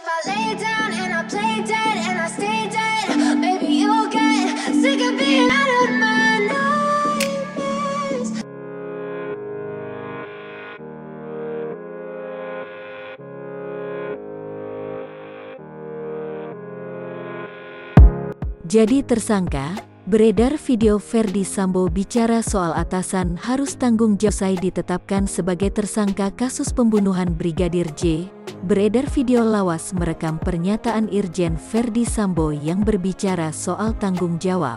if I lay down and I play dead and I stay dead, maybe you'll get sick of being out of my nightmares. Jadi tersangka, beredar video Ferdy Sambo bicara soal atasan harus tanggung jawab usai ditetapkan sebagai tersangka kasus pembunuhan Brigadir J. Beredar video lawas merekam pernyataan Irjen Ferdy Sambo yang berbicara soal tanggung jawab.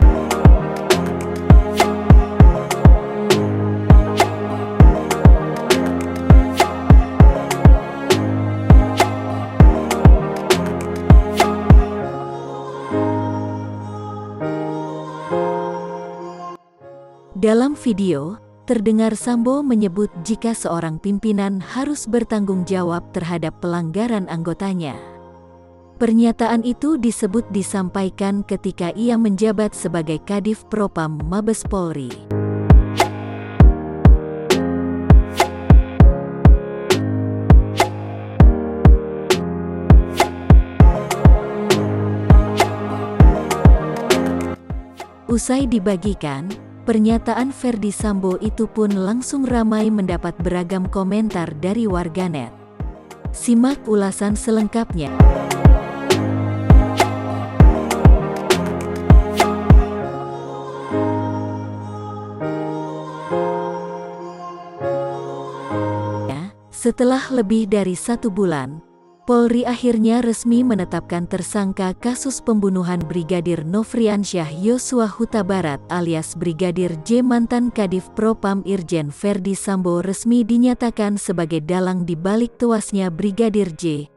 Dalam video, terdengar Sambo menyebut jika seorang pimpinan harus bertanggung jawab terhadap pelanggaran anggotanya. Pernyataan itu disebut disampaikan ketika ia menjabat sebagai Kadif Propam Mabes Polri. Usai dibagikan, pernyataan Ferdy Sambo itu pun langsung ramai mendapat beragam komentar dari warganet. Simak ulasan selengkapnya. Setelah lebih dari 1 bulan, Polri akhirnya resmi menetapkan tersangka kasus pembunuhan Brigadir Nofriansyah Yosua Huta Barat alias Brigadir J. Mantan Kadif Propam Irjen Ferdy Sambo resmi dinyatakan sebagai dalang di balik tewasnya Brigadir J.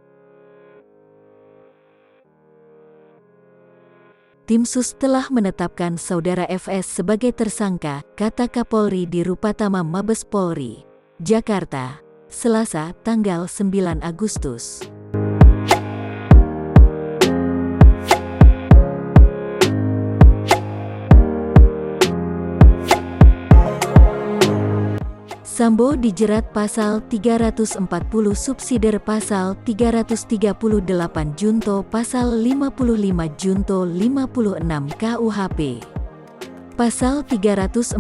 Tim Sus telah menetapkan Saudara FS sebagai tersangka, kata Kapolri di Rupatama Mabes Polri, Jakarta, Selasa, tanggal 9 Agustus. Sambo dijerat pasal 340 subsidiar pasal 338 junto pasal 55 junto 56 KUHP. Pasal 340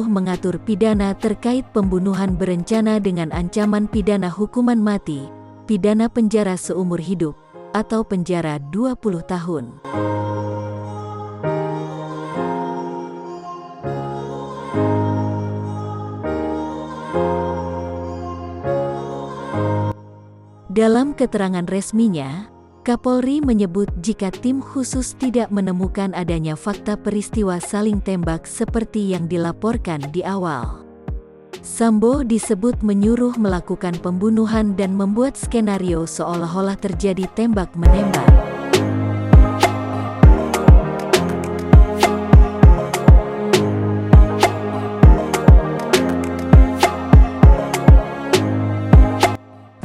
mengatur pidana terkait pembunuhan berencana dengan ancaman pidana hukuman mati, pidana penjara seumur hidup, atau penjara 20 tahun. Dalam keterangan resminya, Kapolri menyebut jika tim khusus tidak menemukan adanya fakta peristiwa saling tembak seperti yang dilaporkan di awal. Sambo disebut menyuruh melakukan pembunuhan dan membuat skenario seolah-olah terjadi tembak-menembak.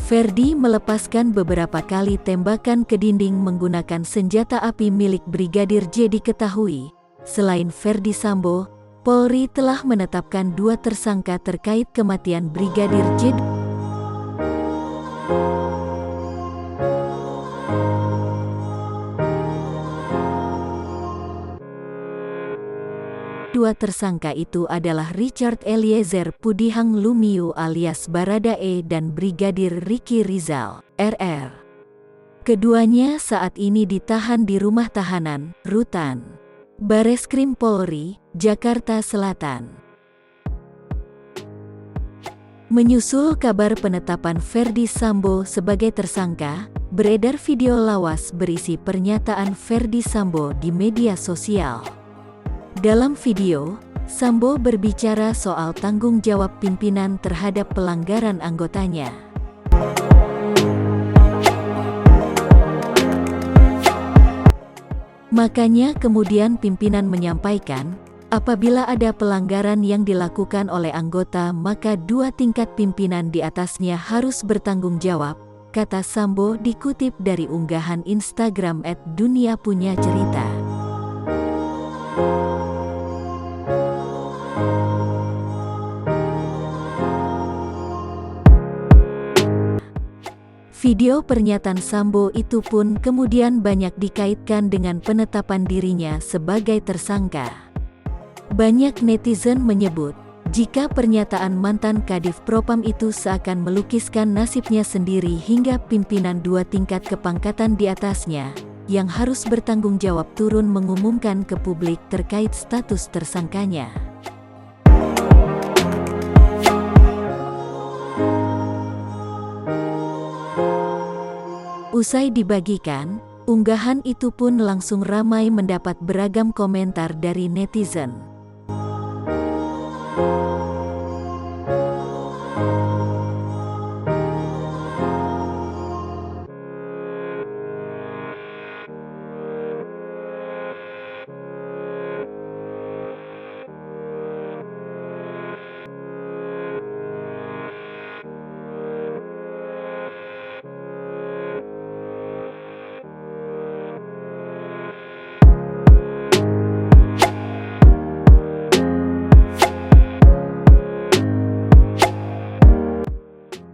Ferdy melepaskan beberapa kali tembakan ke dinding menggunakan senjata api milik Brigadir J. Diketahui, selain Ferdy Sambo, Polri telah menetapkan 2 tersangka terkait kematian Brigadir J. Dua tersangka itu adalah Richard Eliezer Pudihang Lumiu alias Baradae dan Brigadir Ricky Rizal, RR. Keduanya saat ini ditahan di rumah tahanan, Rutan, Bareskrim Polri, Jakarta Selatan. Menyusul kabar penetapan Ferdy Sambo sebagai tersangka, beredar video lawas berisi pernyataan Ferdy Sambo di media sosial. Dalam video, Sambo berbicara soal tanggung jawab pimpinan terhadap pelanggaran anggotanya. Makanya kemudian pimpinan menyampaikan, apabila ada pelanggaran yang dilakukan oleh anggota maka 2 tingkat pimpinan di atasnya harus bertanggung jawab, kata Sambo dikutip dari unggahan Instagram @duniapunyacerita. Video pernyataan Sambo itu pun kemudian banyak dikaitkan dengan penetapan dirinya sebagai tersangka. Banyak netizen menyebut, jika pernyataan mantan Kadif Propam itu seakan melukiskan nasibnya sendiri hingga pimpinan 2 tingkat kepangkatan di atasnya, yang harus bertanggung jawab turun mengumumkan ke publik terkait status tersangkanya. Usai dibagikan, unggahan itu pun langsung ramai mendapat beragam komentar dari netizen.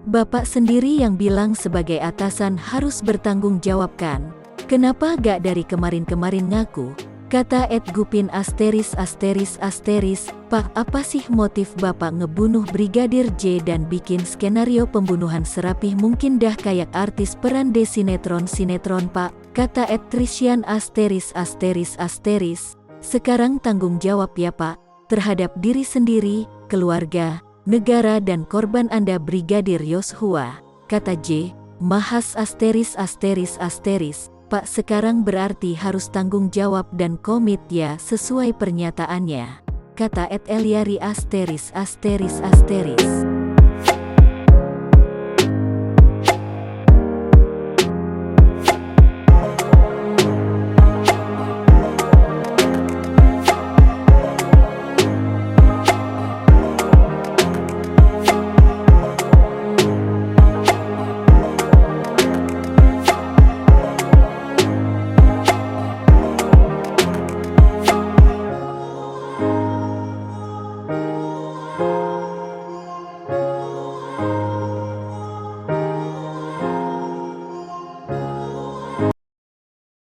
Bapak sendiri yang bilang sebagai atasan harus bertanggung jawabkan. Kenapa gak dari kemarin-kemarin ngaku? Kata @gupin *****. Pak, apa sih motif Bapak ngebunuh Brigadir J dan bikin skenario pembunuhan serapih mungkin dah kayak artis peran di sinetron Pak? Kata @trisyan *****. Sekarang tanggung jawab ya Pak, terhadap diri sendiri, keluarga, negara dan korban Anda Brigadir Yosua, kata J. Mahas *****. Pak, sekarang berarti harus tanggung jawab dan komit ya sesuai pernyataannya, kata @eliari *****.